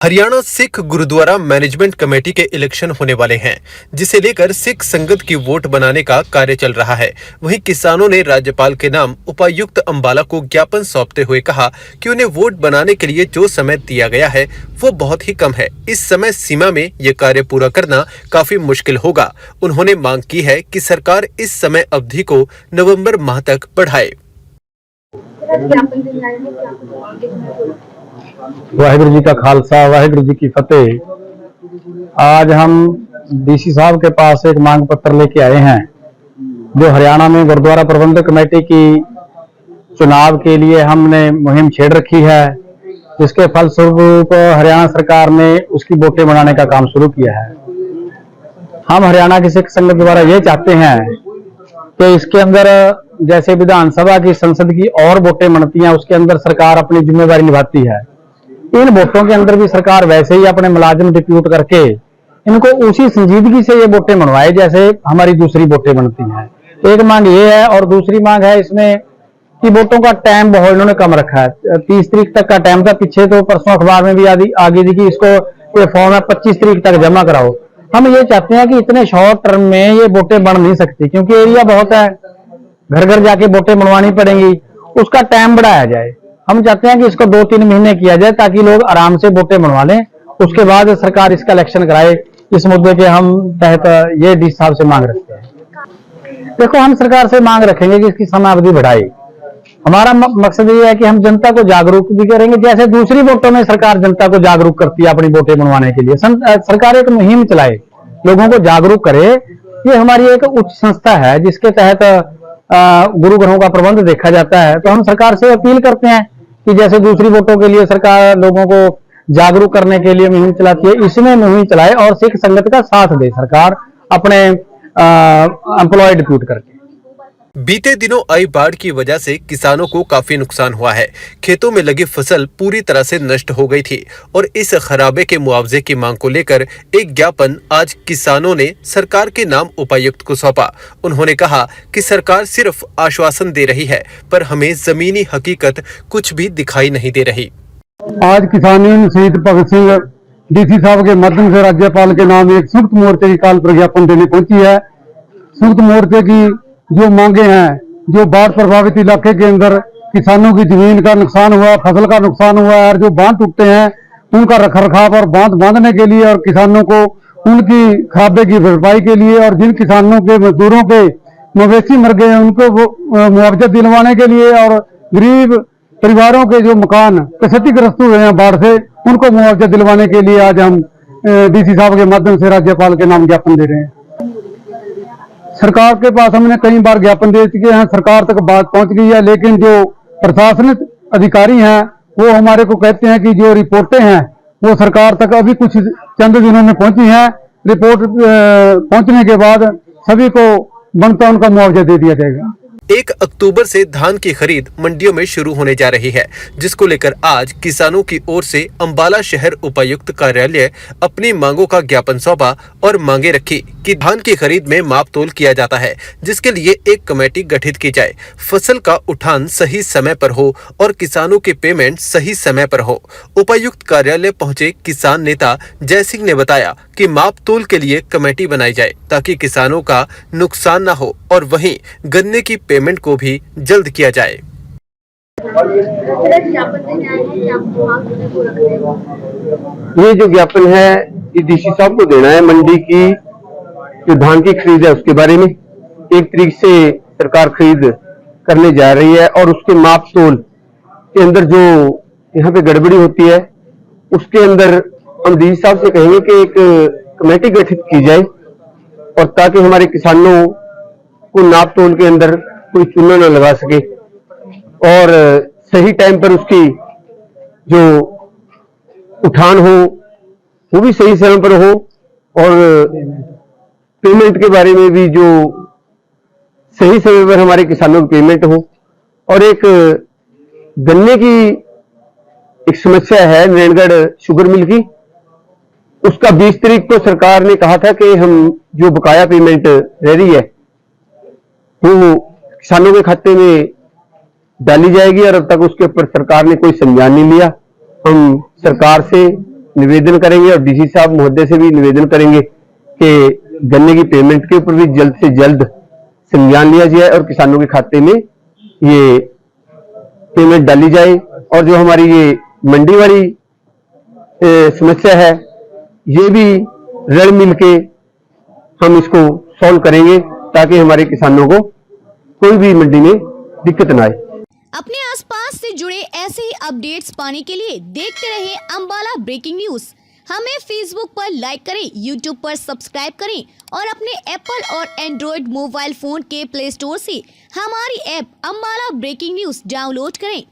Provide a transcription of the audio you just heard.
Haryana Sikh gurdwara management committee के election होने वाले हैं, जिसे लेकर सिख संगत की वोट बनाने का कार्य चल रहा है। वहीं किसानों ने राज्यपाल के नाम उपायुक्त अंबाला को ज्ञापन सौंपते हुए कहा कि उन्हें वोट बनाने के लिए जो समय दिया गया है वो बहुत ही कम है। इस समय सीमा में ये कार्य पूरा करना काफी मुश्किल होगा। उन्होंने मांग की है कि सरकार इस समय अवधि को नवम्बर माह तक बढ़ाए। वाहिगुरु जी का खालसा, वाहिगुरु जी की फतेह। आज हम डीसी साहब के पास एक मांग पत्र लेके आए हैं, जो हरियाणा में गुरुद्वारा प्रबंधक कमेटी की चुनाव के लिए हमने मुहिम छेड़ रखी है, जिसके फलस्वरूप हरियाणा सरकार ने उसकी वोटें बनाने का काम शुरू किया है। हम हरियाणा की सिख संगत द्वारा ये चाहते हैं कि इसके अंदर जैसे विधानसभा की संसद की और वोटें बनती हैं, उसके अंदर सरकार अपनी जिम्मेदारी निभाती है। इन वोटों के अंदर भी सरकार वैसे ही अपने मुलाजिम डिप्यूट करके इनको उसी संजीदगी से ये वोटें बनवाए जैसे हमारी दूसरी वोटें बनती हैं। एक मांग ये है, और दूसरी मांग है इसमें कि वोटों का टाइम बहुत इन्होंने कम रखा है। 30 तारीख तक का टाइम था, पीछे तो परसों अखबार में भी आगे थी कि इसको ये फॉर्म है 25 तारीख तक जमा कराओ। हम ये चाहते हैं कि इतने शॉर्ट टर्म में ये वोटें बन नहीं सकती, क्योंकि एरिया बहुत है, घर घर जाके वोटें बनवानी पड़ेंगी, उसका टाइम बढ़ाया जाए। हम चाहते हैं कि इसको 2-3 महीने किया जाए ताकि लोग आराम से वोटें बनवा लें, उसके बाद सरकार इसका इलेक्शन कराए। इस मुद्दे के हम तहत ये डी साहब से मांग रखते हैं। देखो, हम सरकार से मांग रखेंगे कि इसकी समयावधि बढ़ाए। हमारा मकसद ये है कि हम जनता को जागरूक भी करेंगे, जैसे दूसरी वोटों में सरकार जनता को जागरूक करती है अपनी वोटें बनवाने के लिए। सरकार एक मुहिम चलाए, लोगों को जागरूक करे। ये हमारी एक उच्च संस्था है जिसके तहत गुरु ग्रहों का प्रबंध देखा जाता है। तो हम सरकार से अपील करते हैं कि जैसे दूसरी वोटों के लिए सरकार लोगों को जागरूक करने के लिए मुहिम चलाती है, इसमें मुहिम चलाए और सिख संगत का साथ दे सरकार अपने एम्प्लॉय डिप्यूट करके। बीते दिनों आई बाढ़ की वजह से किसानों को काफी नुकसान हुआ है। खेतों में लगी फसल पूरी तरह से नष्ट हो गई थी और इस खराबे के मुआवजे की मांग को लेकर एक ज्ञापन आज किसानों ने सरकार के नाम उपायुक्त को सौंपा। उन्होंने कहा कि सरकार सिर्फ आश्वासन दे रही है, पर हमें जमीनी हकीकत कुछ भी दिखाई नहीं दे रही। आज किसान यूनियन शहीद भगत सिंह डीसी साहब के माध्यम से राज्यपाल के नाम एक संयुक्त मोर्चे की काल पर ज्ञापन देने पहुंची है। संयुक्त मोर्चे की जो मांगे हैं, जो बाढ़ प्रभावित इलाके के अंदर किसानों की जमीन का नुकसान हुआ, फसल का नुकसान हुआ है, और जो बांध टूटे हैं उनका रखरखाव और बांध बांधने के लिए, और किसानों को उनकी खराबे की भरपाई के लिए, और जिन किसानों के मजदूरों के मवेशी मर गए हैं उनको मुआवजा दिलवाने के लिए, और गरीब परिवारों के जो मकान क्षतिग्रस्त हुए हैं बाढ़ से, उनको मुआवजा दिलवाने के लिए आज हम डीसी साहब के माध्यम से राज्यपाल के नाम ज्ञापन दे रहे हैं। सरकार के पास हमने कई बार ज्ञापन दे चुके हैं, सरकार तक बात पहुंच गई है, लेकिन जो प्रशासनिक अधिकारी हैं वो हमारे को कहते हैं कि जो रिपोर्टें हैं वो सरकार तक अभी कुछ चंद दिनों में पहुंची हैं। रिपोर्ट पहुंचने के बाद सभी को बनता उनका मुआवजा दे दिया जाएगा। 1 अक्टूबर से धान की खरीद मंडियों में शुरू होने जा रही है, जिसको लेकर आज किसानों की ओर से अंबाला शहर उपायुक्त कार्यालय अपनी मांगों का ज्ञापन सौंपा और मांगे रखी कि धान की खरीद में माप तोल किया जाता है, जिसके लिए एक कमेटी गठित की जाए, फसल का उठान सही समय पर हो और किसानों के पेमेंट सही समय पर हो। उपायुक्त कार्यालय पहुंचे किसान नेता जय सिंह ने बताया कि माप तोल के लिए कमेटी बनाई जाए ताकि किसानों का नुकसान न हो, और वहीं गन्ने की पेमेंट को भी जल्द किया जाए। ये जो ज्ञापन है ये डीसी साहब को देना है। मंडी की जो धान की खरीद है उसके बारे में 1 तारीख से सरकार खरीद करने जा रही है, और उसके माप तोल के अंदर जो यहाँ पे गड़बड़ी होती है उसके अंदर हम डीसी साहब से कहेंगे कि एक कमेटी गठित की जाए, और ताकि हमारे किसानों को नाप तोल के अंदर कोई चूना न लगा सके, और सही टाइम पर उसकी जो उठान हो वो भी सही समय पर हो, और पेमेंट के बारे में भी जो सही समय पर हमारे किसानों की पेमेंट हो। और एक गन्ने की एक समस्या है नारायणगढ़ शुगर मिल की, उसका 20 तारीख को सरकार ने कहा था कि हम जो बकाया पेमेंट रह रही है वो किसानों के खाते में डाली जाएगी, और अब तक उसके ऊपर सरकार ने कोई संज्ञान नहीं लिया। हम सरकार से निवेदन करेंगे और डीसी साहब महोदय से भी निवेदन करेंगे कि गन्ने की पेमेंट के ऊपर भी जल्द से जल्द संज्ञान लिया जाए और किसानों के खाते में ये पेमेंट डाली जाए। और जो हमारी ये मंडी वाली समस्या है, ये भी रल मिल के हम इसको सॉल्व करेंगे ताकि हमारे किसानों को कोई भी मंडी में दिक्कत ना आए। अपने आसपास से जुड़े ऐसे ही अपडेट्स पाने के लिए देखते रहिए अंबाला ब्रेकिंग न्यूज। हमें फेसबुक पर लाइक करें, यूट्यूब पर सब्सक्राइब करें और अपने एप्पल और एंड्रॉयड मोबाइल फोन के प्ले स्टोर से हमारी app Ambala breaking news download करें।